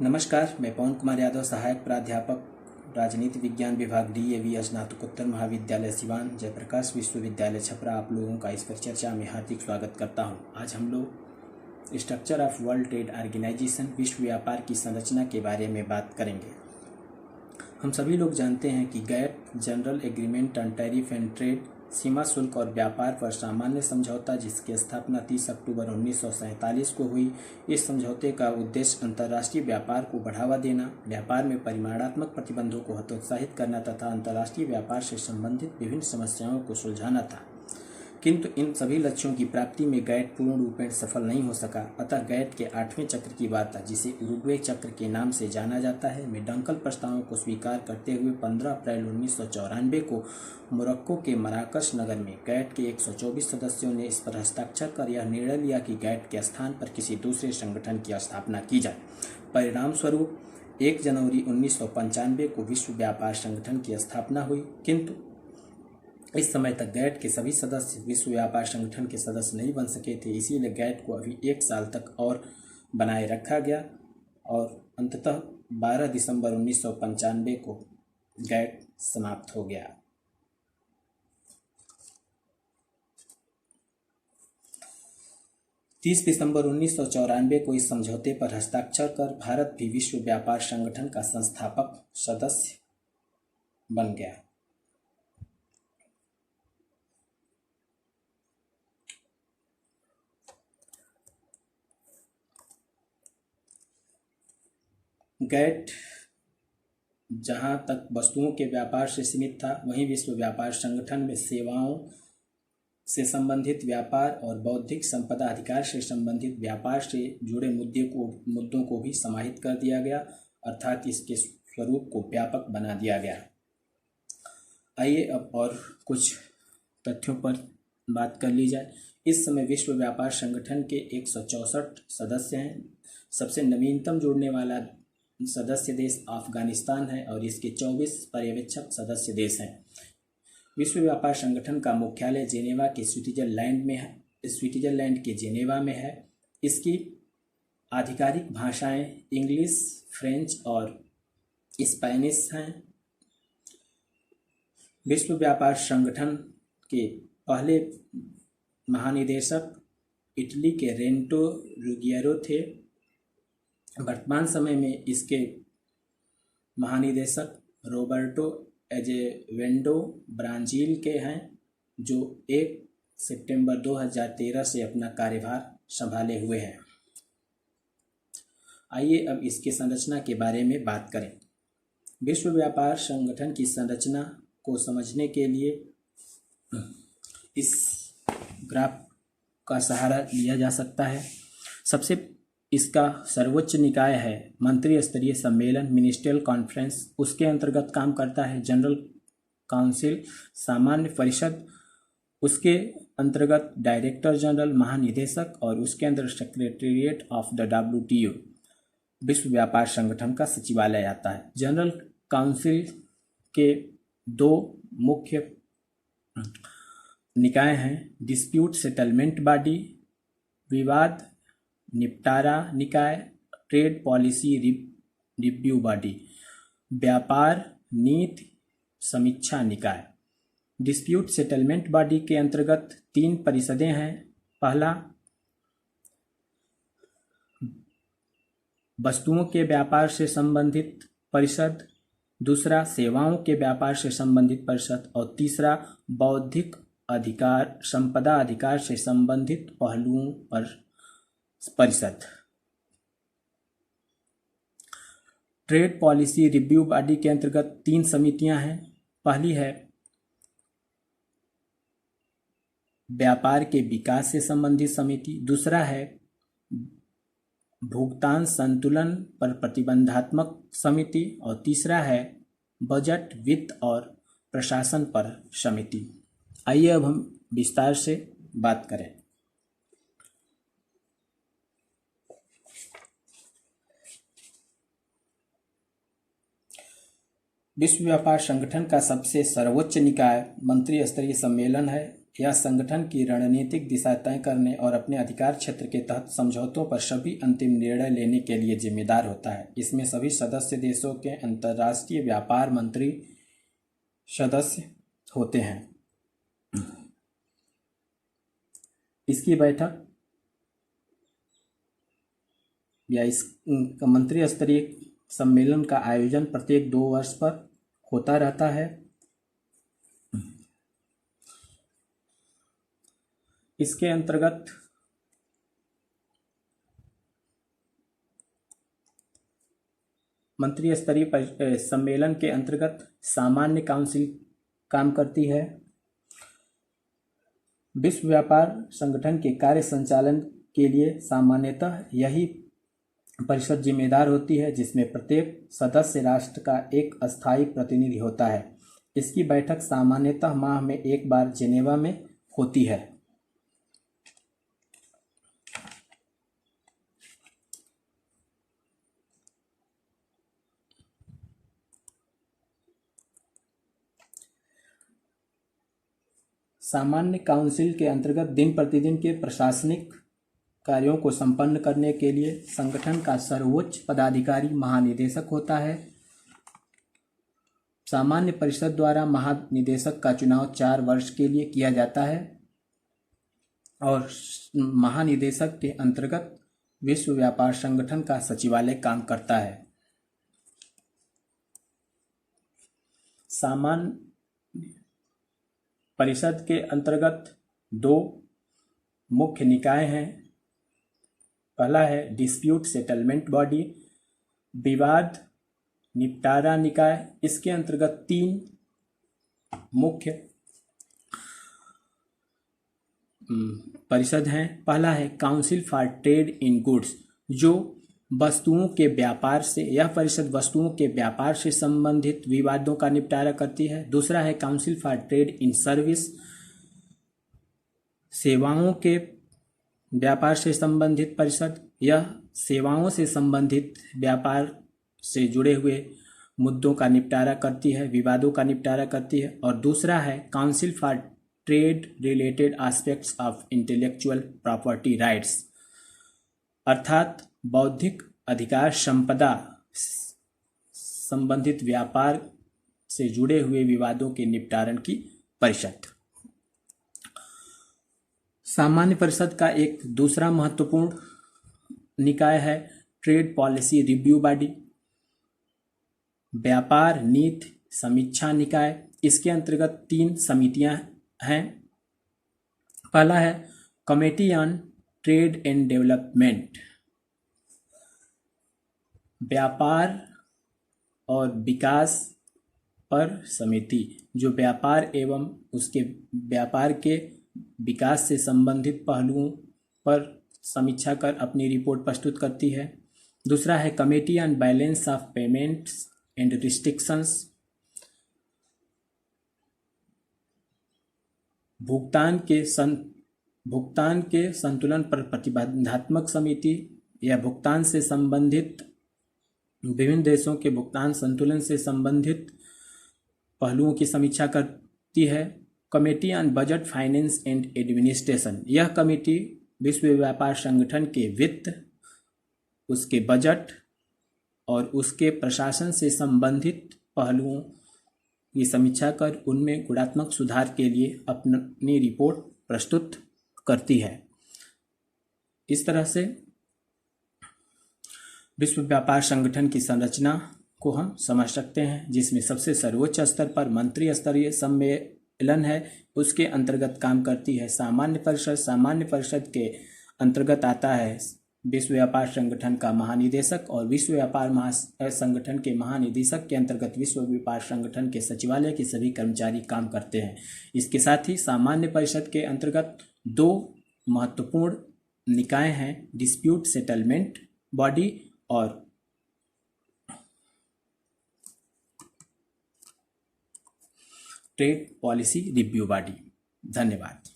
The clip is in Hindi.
नमस्कार, मैं पवन कुमार यादव, सहायक प्राध्यापक राजनीति विज्ञान विभाग DAV स्नातकोत्तर महाविद्यालय सिवान, जयप्रकाश विश्वविद्यालय छपरा आप लोगों का इस परिचर्चा में हार्दिक स्वागत करता हूं। आज हम लोग structure of World Trade Organization, विश्व व्यापार की संरचना के बारे में बात करेंगे। हम सभी लोग जानते हैं कि GATT general agreement on tariff and trade, सीमा शुल्क और व्यापार पर सामान्य समझौता, जिसकी स्थापना 30 अक्टूबर 1947 को हुई। इस समझौते का उद्देश्य अंतर्राष्ट्रीय व्यापार को बढ़ावा देना, व्यापार में परिमाणात्मक प्रतिबंधों को हतोत्साहित करना तथा अंतर्राष्ट्रीय व्यापार से संबंधित विभिन्न समस्याओं को सुलझाना था। किंतु इन सभी लक्ष्यों की प्राप्ति में GATT पूर्ण रूपेण सफल नहीं हो सका। अतः GATT के 8वें चक्र की वार्ता, जिसे उरुग्वे चक्र के नाम से जाना जाता है, में डंकल प्रस्तावों को स्वीकार करते हुए 15 अप्रैल 1994 को मोरक्को के मराकश नगर में GATT के 124 सदस्यों ने इस पर हस्ताक्षर कर यह निर्णय लिया कि GATT के स्थान पर किसी दूसरे संगठन की स्थापना की जाए। परिणाम स्वरूप 1 जनवरी 1995 को विश्व व्यापार संगठन की स्थापना हुई। किंतु इस समय तक GATT के सभी सदस्य विश्व व्यापार संगठन के सदस्य नहीं बन सके थे, इसीलिए GATT को अभी 1 साल तक और बनाए रखा गया और अंततः 12 दिसंबर 1995 को GATT समाप्त हो गया। तीस दिसंबर 1994 को इस समझौते पर हस्ताक्षर कर भारत भी विश्व व्यापार संगठन का संस्थापक सदस्य बन गया। GATT जहां तक वस्तुओं के व्यापार से सीमित था, वहीं विश्व व्यापार संगठन में सेवाओं से संबंधित व्यापार और बौद्धिक संपदा अधिकार से संबंधित व्यापार से जुड़े मुद्दों को भी समाहित कर दिया गया, अर्थात इसके स्वरूप को व्यापक बना दिया गया। आइए अब और कुछ तथ्यों पर बात कर ली जाए। इस समय विश्व व्यापार संगठन के 164 सदस्य हैं। सबसे नवीनतम जुड़ने वाला सदस्य देश अफगानिस्तान है और इसके 24 पर्यवेक्षक सदस्य देश हैं। विश्व व्यापार संगठन का मुख्यालय जेनेवा के स्विट्जरलैंड के जेनेवा में है। इसकी आधिकारिक भाषाएं इंग्लिश, फ्रेंच और स्पेनिश हैं। विश्व व्यापार संगठन के पहले महानिदेशक इटली के रेंटो रुगिएरो थे। वर्तमान समय में इसके महानिदेशक रोबर्टो एजेवेंडो ब्राजील के हैं, जो 1 सितंबर 2013 से अपना कार्यभार संभाले हुए हैं। आइए अब इसके संरचना के बारे में बात करें। विश्व व्यापार संगठन की संरचना को समझने के लिए इस ग्राफ का सहारा लिया जा सकता है। सबसे इसका सर्वोच्च निकाय है मंत्री स्तरीय सम्मेलन, मिनिस्ट्रियल कॉन्फ्रेंस। उसके अंतर्गत काम करता है जनरल काउंसिल, सामान्य परिषद। उसके अंतर्गत डायरेक्टर जनरल, महानिदेशक और उसके अंदर सेक्रेटेरिएट ऑफ द WTO, विश्व व्यापार संगठन का सचिवालय आता है। जनरल काउंसिल के 2 मुख्य निकाय हैं, डिस्प्यूट सेटलमेंट बॉडी, विवाद निपटारा निकाय, ट्रेड पॉलिसी रिव्यू बॉडी, व्यापार नीति समीक्षा निकाय। डिस्प्यूट सेटलमेंट बॉडी के अंतर्गत 3 परिषदें हैं। पहला वस्तुओं के व्यापार से संबंधित परिषद, दूसरा सेवाओं के व्यापार से संबंधित परिषद और तीसरा बौद्धिक अधिकार, संपदा अधिकार से संबंधित पहलुओं पर परिषद। ट्रेड पॉलिसी रिव्यू बॉडी के अंतर्गत 3 समितियां हैं। पहली है व्यापार के विकास से संबंधित समिति, दूसरा है भुगतान संतुलन पर प्रतिबंधात्मक समिति और तीसरा है बजट, वित्त और प्रशासन पर समिति। आइए अब हम विस्तार से बात करें। विश्व व्यापार संगठन का सबसे सर्वोच्च निकाय मंत्री स्तरीय सम्मेलन है। यह संगठन की रणनीतिक दिशा तय करने और अपने अधिकार क्षेत्र के तहत समझौतों पर सभी अंतिम निर्णय लेने के लिए जिम्मेदार होता है। इसमें सभी सदस्य देशों के अंतर्राष्ट्रीय व्यापार मंत्री सदस्य होते हैं। इसकी बैठक या इस मंत्री स्तरीय सम्मेलन का आयोजन प्रत्येक 2 वर्ष पर होता रहता है। इसके अंतर्गत मंत्री स्तरीय सम्मेलन के अंतर्गत सामान्य काउंसिल काम करती है। विश्व व्यापार संगठन के कार्य संचालन के लिए सामान्यतः यही परिषद जिम्मेदार होती है, जिसमें प्रत्येक सदस्य राष्ट्र का एक अस्थायी प्रतिनिधि होता है। इसकी बैठक सामान्यतः माह में एक बार जेनेवा में होती है। सामान्य काउंसिल के अंतर्गत दिन प्रतिदिन के प्रशासनिक कार्यों को संपन्न करने के लिए संगठन का सर्वोच्च पदाधिकारी महानिदेशक होता है। सामान्य परिषद द्वारा महानिदेशक का चुनाव 4 वर्ष के लिए किया जाता है और महानिदेशक के अंतर्गत विश्व व्यापार संगठन का सचिवालय काम करता है। सामान्य परिषद के अंतर्गत 2 मुख्य निकाय हैं। पहला है डिस्प्यूट सेटलमेंट बॉडी, विवाद निपटारा निकाय। इसके अंतर्गत 3 मुख्य परिषद हैं। पहला है council for trade in goods, जो वस्तुओं के व्यापार से, यह परिषद वस्तुओं के व्यापार से संबंधित विवादों का निपटारा करती है। दूसरा है council for trade in service, सेवाओं के व्यापार से संबंधित परिषद, यह सेवाओं से संबंधित व्यापार से जुड़े हुए मुद्दों का निपटारा करती है, विवादों का निपटारा करती है। और दूसरा है council for trade related aspects of intellectual property rights, अर्थात बौद्धिक अधिकार संपदा संबंधित व्यापार से जुड़े हुए विवादों के निपटारण की परिषद। सामान्य परिषद का एक दूसरा महत्वपूर्ण निकाय है ट्रेड पॉलिसी रिव्यू बॉडी, व्यापार नीति समीक्षा निकाय। इसके अंतर्गत 3 समितियां हैं। पहला है committee on trade and development, व्यापार और विकास पर समिति, जो व्यापार एवं उसके व्यापार के विकास से संबंधित पहलुओं पर समीक्षा कर अपनी रिपोर्ट प्रस्तुत करती है। दूसरा है committee on balance of payments and restrictions, भुगतान के संतुलन पर प्रतिबंधात्मक समिति, या भुगतान से संबंधित विभिन्न देशों के भुगतान संतुलन से संबंधित पहलुओं की समीक्षा करती है। Committee on budget finance and administration, यह कमेटी विश्व व्यापार संगठन के वित्त, उसके बजट और उसके प्रशासन से संबंधित पहलुओं की समीक्षा कर उनमें गुणात्मक सुधार के लिए अपनी रिपोर्ट प्रस्तुत करती है। इस तरह से विश्व व्यापार संगठन की संरचना को हम समझ सकते हैं, जिसमें सबसे सर्वोच्च स्तर पर मंत्री स्तरीय सम्मेलन है, उसके अंतर्गत काम करती है सामान्य परिषद। सामान्य परिषद के अंतर्गत आता है विश्व व्यापार संगठन का महानिदेशक, और विश्व व्यापार संगठन के महानिदेशक के अंतर्गत विश्व व्यापार संगठन के सचिवालय के सभी कर्मचारी काम करते हैं। इसके साथ ही सामान्य परिषद के अंतर्गत 2 महत्वपूर्ण निकाय हैं, डिस्प्यूट सेटलमेंट बॉडी और ट्रेड पॉलिसी रिव्यू बॉडी। धन्यवाद।